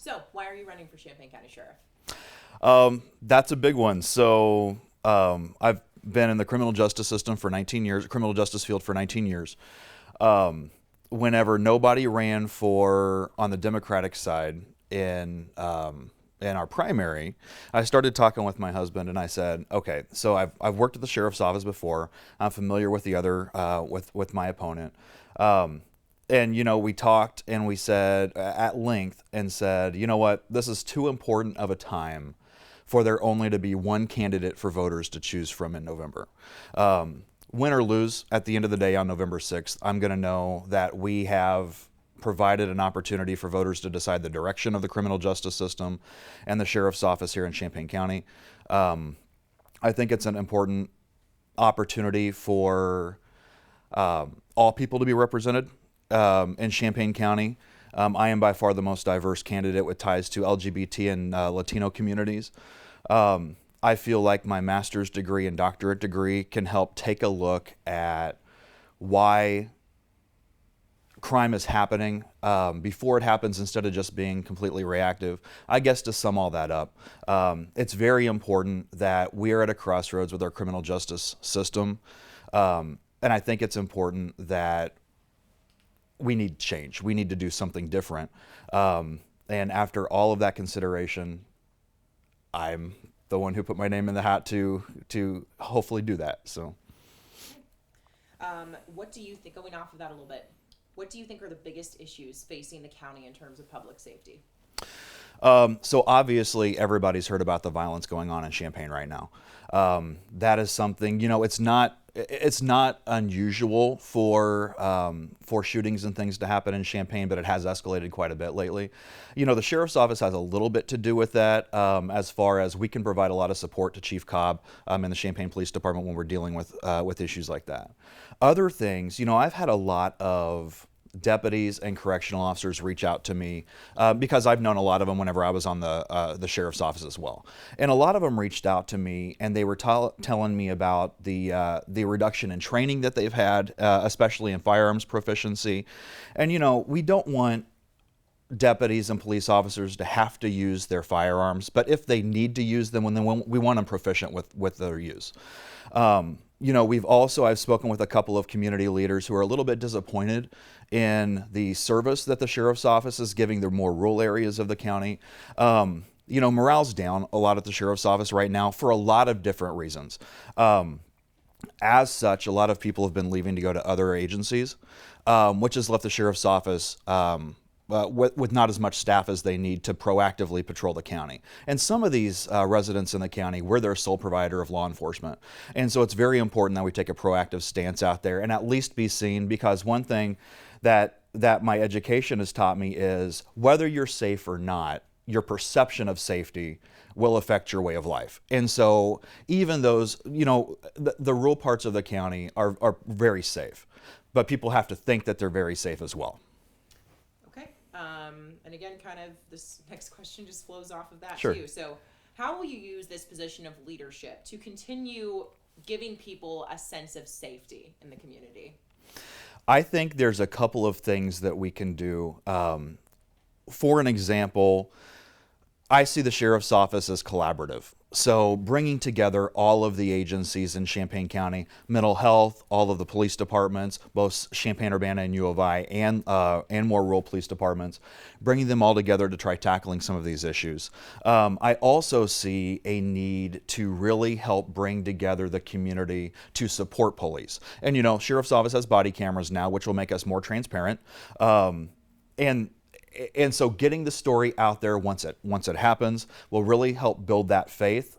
So, why are you running for Champaign County Sheriff? That's a big one. So I've been in the criminal justice system for 19 years, criminal justice field for 19 years. Whenever nobody ran for on the Democratic side in our primary, I started talking with my husband, and I said, "Okay, so I've worked at the sheriff's office before. I'm familiar with the other with my opponent." And we talked and we said at length and said, you know what, this is too important of a time for there only to be one candidate for voters to choose from in November. Win or lose, at the end of the day on November 6th, I'm going to know that we have provided an opportunity for voters to decide the direction of the criminal justice system and the sheriff's office here in Champaign County. I think it's an important opportunity for all people to be represented in Champaign County. I am by far the most diverse candidate with ties to LGBT and Latino communities. I feel like my master's degree and doctorate degree can help take a look at why crime is happening before it happens instead of just being completely reactive. I guess to sum all that up, it's very important that we are at a crossroads with our criminal justice system. And I think it's important that we need change. We need to do something different. And after all of that consideration, I'm the one who put my name in the hat to hopefully do that. So, What do you think, going off of that a little bit, what do you think are the biggest issues facing the county in terms of public safety? so obviously everybody's heard about the violence going on in Champaign right now. That is something, it's not unusual for shootings and things to happen in Champaign, but it has escalated quite a bit lately. The sheriff's office has a little bit to do with that, as far as we can provide a lot of support to Chief Cobb in the Champaign Police Department when we're dealing with issues like that. Other things, I've had a lot of deputies and correctional officers reach out to me because I've known a lot of them whenever I was on the sheriff's office as well, and a lot of them reached out to me and they were telling me about the reduction in training that they've had, especially in firearms proficiency, and we don't want deputies and police officers to have to use their firearms, but if they need to use them, we want them proficient with their use. I've spoken with a couple of community leaders who are a little bit disappointed in the service that the sheriff's office is giving the more rural areas of the county. Morale's down a lot at the sheriff's office right now for a lot of different reasons. As such, a lot of people have been leaving to go to other agencies, which has left the sheriff's office with not as much staff as they need to proactively patrol the county. And some of these residents in the county, we're their sole provider of law enforcement. And so it's very important that we take a proactive stance out there and at least be seen, because one thing that my education has taught me is whether you're safe or not, your perception of safety will affect your way of life. And so even those, the rural parts of the county are very safe, but people have to think that they're very safe as well. Okay. And again, kind of this next question just flows off of that Sure. too. So, how will you use this position of leadership to continue giving people a sense of safety in the community? I think there's a couple of things that we can do. For an example, I see the sheriff's office as collaborative. So bringing together all of the agencies in Champaign County, mental health, all of the police departments, both Champaign-Urbana and U of I, and more rural police departments, bringing them all together to try tackling some of these issues. I also see a need to really help bring together the community to support police. And sheriff's office has body cameras now, which will make us more transparent. And so getting the story out there once it happens will really help build that faith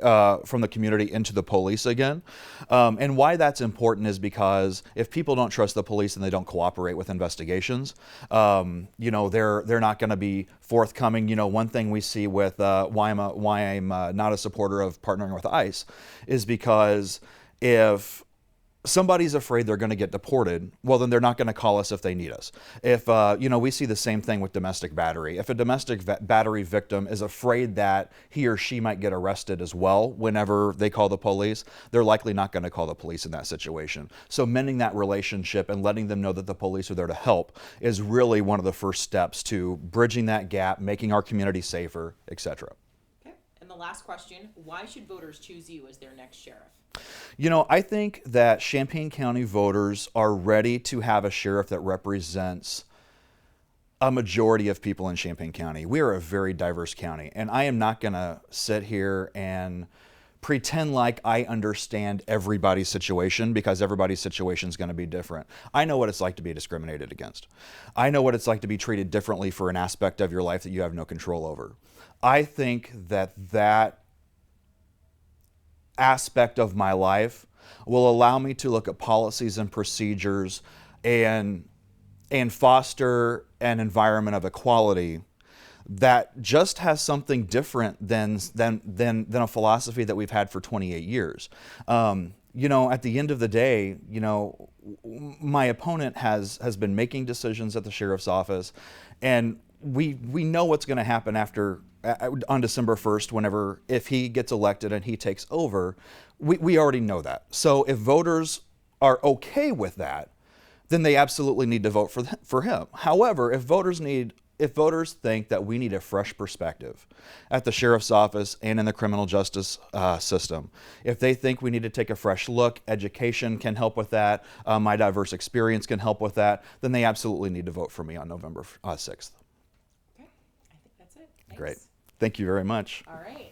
from the community into the police again. And why that's important is because if people don't trust the police and they don't cooperate with investigations, they're not going to be forthcoming. One thing we see with why I'm not a supporter of partnering with ICE is because if somebody's afraid they're going to get deported, well, then they're not going to call us if they need us. If, we see the same thing with domestic battery. If a domestic battery victim is afraid that he or she might get arrested as well whenever they call the police, they're likely not going to call the police in that situation. So mending that relationship and letting them know that the police are there to help is really one of the first steps to bridging that gap, making our community safer, etc. Okay. And the last question, why should voters choose you as their next sheriff? I think that Champaign County voters are ready to have a sheriff that represents a majority of people in Champaign County. We are a very diverse county, and I am not going to sit here and pretend like I understand everybody's situation, because everybody's situation is going to be different. I know what it's like to be discriminated against. I know what it's like to be treated differently for an aspect of your life that you have no control over. I think that aspect of my life will allow me to look at policies and procedures and foster an environment of equality that just has something different than a philosophy that we've had for 28 years. At the end of the day, my opponent has been making decisions at the sheriff's office, and we know what's going to happen on December 1st, if he gets elected and he takes over. We already know that. So if voters are okay with that, then they absolutely need to vote for him. However, if voters think that we need a fresh perspective at the sheriff's office and in the criminal justice system, if they think we need to take a fresh look, education can help with that, my diverse experience can help with that, then they absolutely need to vote for me on November 6th. Okay, I think that's it. Thanks. Great. Thank you very much. All right.